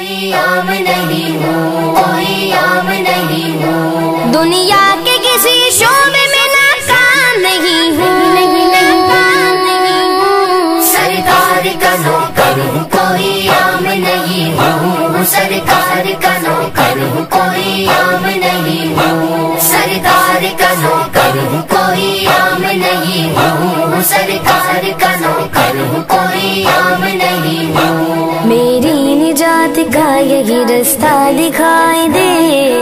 کوئی عام نہیں ہوں، کوئی عام نہیں ہوں، دنیا کے کسی شعبے میں ناکام نہیں ہوں، سرکار کا نوکر ہوں، کوئی عام نہیں ہوں، سرکار کا نوکر ہوں، کوئی عام نہیں ہوں، سرکار کا نوکر ہوں، کوئی عام نہیں ہوں، سرکار کا نوکر ہوں، کوئی عام نہیں ہوں، میری نجات کا یہی رستہ دکھائی دے،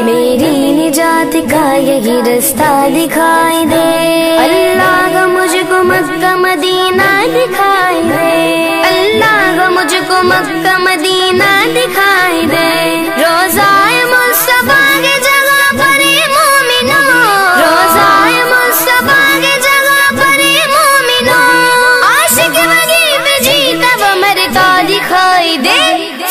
میری نجات کا یہی رستہ دکھائی دے، اللہ مجھ کو مکہ مدینہ دکھائی دے، اللہ مجھ کو مکہ مدینہ دکھائی دے، روزائے مصطفیٰ کی جگہ پر مومنوں، روزائے مصطفیٰ کی جگہ پر مومنوں، عاشق ولی پہ جیتا وہ مرتا دکھائی دے،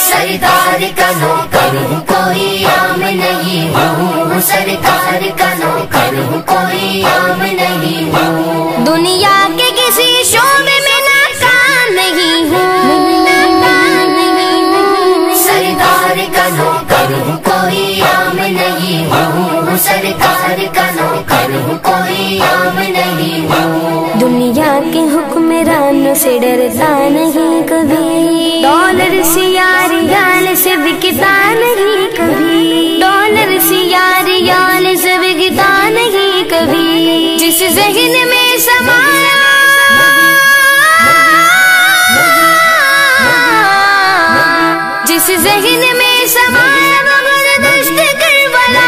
سرکار کا نوکر ہوں، کوئی عام نہیں ہوں، سرکار کا نوکر ہوں، کوئی عام نہیں ہوں، دنیا کے کسی شعبے میں ناکام نہیں ہوں، سرکار کا نوکر ہوں، کوئی عام نہیں ہوں، سرکار کا نوکر ہوں، کوئی عام نہیں ہوں، دنیا کے حکمرانوں سے ڈرتا نہیں کبھی، ڈالر سیاریال سے بکتا نہیں کبھی، ڈالر سیاریال سے بکتا نہیں کبھی، جس ذہن میں سمایا جس ذہن میں سمایا بردشت کربلا،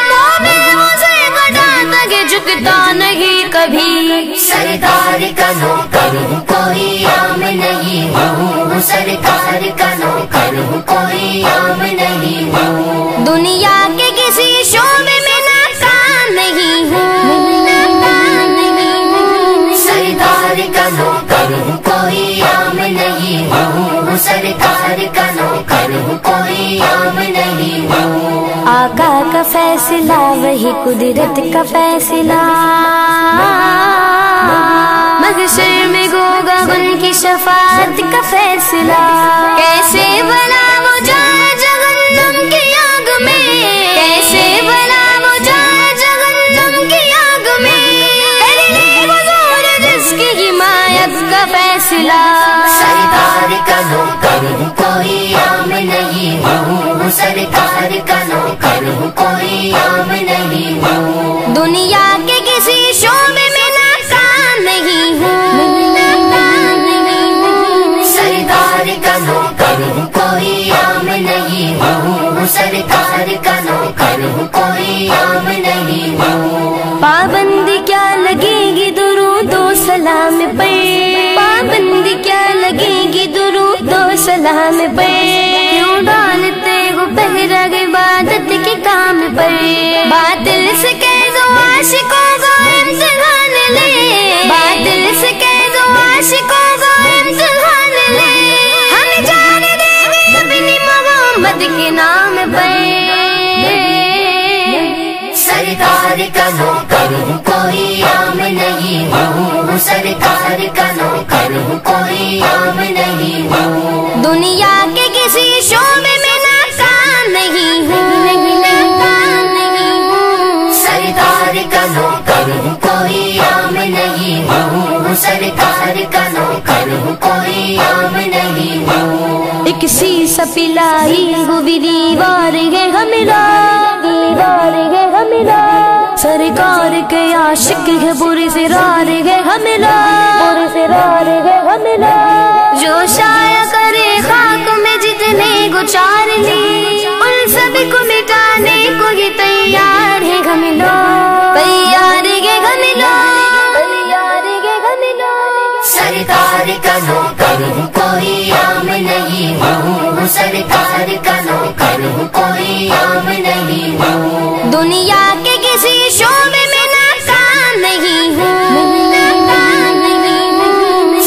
مومن اسے بڑھاتا کہ جھکتا نہیں کبھی، سرکار کا نوکر ہوں، کوئی عام نہیں ہوں، سرکار کا نوکر ہوں، کوئی عام نہیں ہوں، دنیا کے کسی شعبے میں ناکام نہیں ہوں، سرکار کا نوکر ہوں، کوئی عام نہیں ہوں، سرکار کا نوکر ہوں، کوئی عام نہیں ہوں، آقا کا فیصلہ وہی قدرت کا فیصلہ، محشر میں ہوگا ان کی شفاعت کا فیصلہ، کیسے بنا وہ جائے جہنم کی آگ میں، کیسے بنا وہ جائے جہنم کی آگ میں، کرنے حضور جس کی حمایت کا فیصلہ، سرکار کا نوکر ہوں، کوئی عام نہیں ہوں، سرکار کا نوکر ہوں، کوئی عام نہیں ہوں، دنیا کے کسی شعبے میں ناکام نہیں ہوں، سرکار کا نوکر ہوں، کوئی عام نہیں ہوں، سرکار کا نوکر ہوں، کوئی عام نہیں ہوں، پابندی کیا لگے گی درود و سلام پر، پابندی کیا لگے گی درود و سلام پر، کیوں ڈالتے ہو پہرا عبادت کے کام پر، باطل سے کہہ دو عاشقوں کا امتحان لے، باطل سے کہہ دو عاشقوں کا امتحان لے، ہم جان دیں گے اپنی محمد کے نام پر، سرکار کا نوکر ہوں، کوئی عام نہیں ہوں، سرکار کا نوکر ہوں، کوئی عام نہیں ہوں، دنیا کے کسی شعبے میں ناکام نہیں ہوں، سرکار کا نوکر ہوں، کوئی عام نہیں ہوں، سرکار کا نوکر ہوں، کوئی عام نہیں ہوں، ایک سیسا پلائی ہوئی دیوار ہے ہملا، دیوار ہے ہملا، سرکار کے عاشق ہے برے سرار ہے ہملا، برے سرار ہے ہملا، جو شائع کرے خاک میں جتنے گچار لی، ان سب کو مٹانے کو ہی تیار ہے ہملا، تیار ہے ہملا، تیار ہے ہملا، سرکار کا نوکر ہوں، کوئی عام نہیں ہوں، سرکار کا نوکر ہوں، کوئی عام نہیں ہوں، دنیا کے کسی شعبے میں ناکام نہیں ہوں،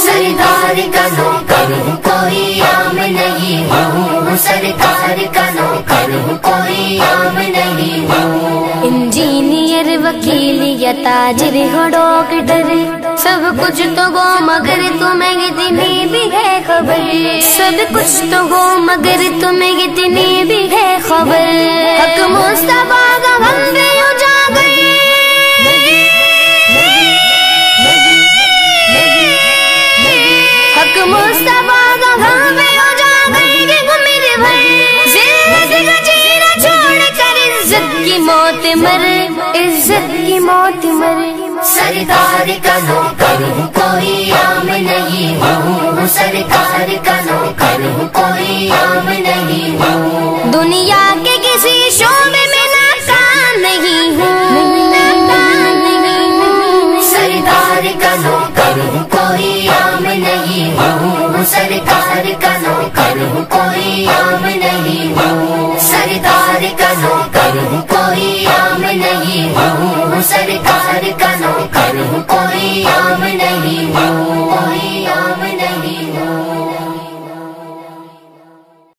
سرکار کا نوکر ہوں، کوئی عام نہیں ہوں، سرکار کا نوکر ہوں، کوئی عام نہیں ہوں، انجینئر وکیل یا تاجر ہو ڈاکٹر، سب کچھ تو ہو مگر تمہیں اتنی بھی ہے خبر، سب کچھ تو ہو مگر تمہیں اتنی بھی ہے خبر، حق مصطفیٰ کا ہم بھی اجاگر، حق مصطفیٰ کا ہم بھی اجاگر کہ میرے بھائی زندگی کا جینا چھوڑ کر عزت کی موت مر، عزت کی موت مر، سرکار کا نوکر ہوں کوئی عام نہیں ہوں، سرکار کا نوکر ہوں کوئی عام نہیں ہوں، دنیا کے کسی شعبے میں ناکام نہیں ہوں، سرکار کا نوکر ہوں کوئی عام نہیں ہوں، سرکار کا نوکر ہوں کوئی عام